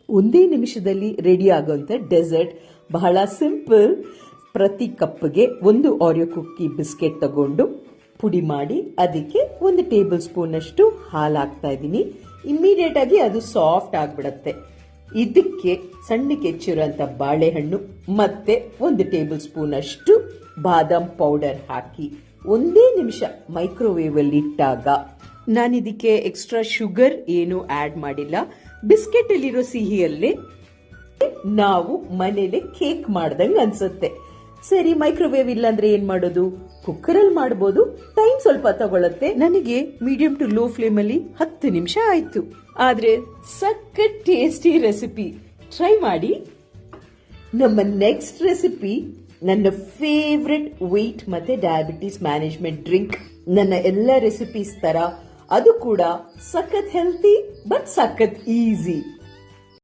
ಒಂದೇ ನಿಮಿಷದಲ್ಲಿ ರೆಡಿ ಆಗುವಂತ ಡೆಸರ್ಟ್ ಬಹಳ ಸಿಂಪಲ್. ಪ್ರತಿ ಕಪ್ಗೆ 1 ಆರಿಯೋ ಕುಕ್ಕಿ ಬಿಸ್ಕೆಟ್ ತಗೊಂಡು ಪುಡಿ ಮಾಡಿ ಅದಕ್ಕೆ 1 ಟೇಬಲ್ ಸ್ಪೂನ್ ಅಷ್ಟು ಹಾಲು ಹಾಕ್ತಾ ಇದ್ದೀನಿ. ಇಮ್ಮಿಡಿಯೇಟ್ ಆಗಿ ಅದು ಸಾಫ್ಟ್ ಆಗ್ಬಿಡತ್ತೆ. ಇದಕ್ಕೆ ಸಣ್ಣಕ್ಕೆ ಹೆಚ್ಚಿರುವಂತ ಬಾಳೆಹಣ್ಣು ಮತ್ತೆ 1 ಟೇಬಲ್ ಸ್ಪೂನ್ ಅಷ್ಟು ಬಾದಾಮ್ ಪೌಡರ್ ಹಾಕಿ ಒಂದೇ ನಿಮಿಷ ಮೈಕ್ರೋವೇವ್ ಅಲ್ಲಿ ಇಟ್ಟಾಗ, ನಾನಿದಕ್ಕೆ ಎಕ್ಸ್ಟ್ರಾ ಶುಗರ್ ಏನು ಆಡ್ ಮಾಡಿಲ್ಲ. ಬಿಸ್ಕೆಟ್ ಅಲ್ಲಿರೋ ಸಿಹಿಯಲ್ಲೇ ನಾವು ಮನೇಲಿ ಕೇಕ್ ಮಾಡ್ದಂಗ ಅನ್ಸುತ್ತೆ. ಸರಿ, ಮೈಕ್ರೋವೇವ್ ಇಲ್ಲ ಅಂದ್ರೆ ಏನ್ ಮಾಡೋದು? ಕುಕ್ಕರ್ ಅಲ್ಲಿ ಮಾಡಬಹುದು. ಟೈಮ್ ಸ್ವಲ್ಪ ತಗೊಳತ್ತೆ. ನನಗೆ ಮೀಡಿಯಂ ಟು ಲೋ ಫ್ಲೇಮ್ ಅಲ್ಲಿ 10 ನಿಮಿಷ ಆಯ್ತು. ಆದ್ರೆ ಸಖತ್ ಟೇಸ್ಟಿ ರೆಸಿಪಿ, ಟ್ರೈ ಮಾಡಿ. ನಮ್ಮ ನೆಕ್ಸ್ಟ್ ರೆಸಿಪಿ ನನ್ನ ಫೇವ್ರೆಟ್ ವೆಯ್ಟ್ ಮತ್ತೆ ಡಯಾಬಿಟಿಸ್ ಮ್ಯಾನೇಜ್ಮೆಂಟ್ ಡ್ರಿಂಕ್. ನನ್ನ ಎಲ್ಲ ರೆಸಿಪೀಸ್ ತರ ಅದು ಕೂಡ ಸಖತ್ ಹೆಲ್ತಿ ಬಟ್ ಸಖತ್ ಈಸಿ.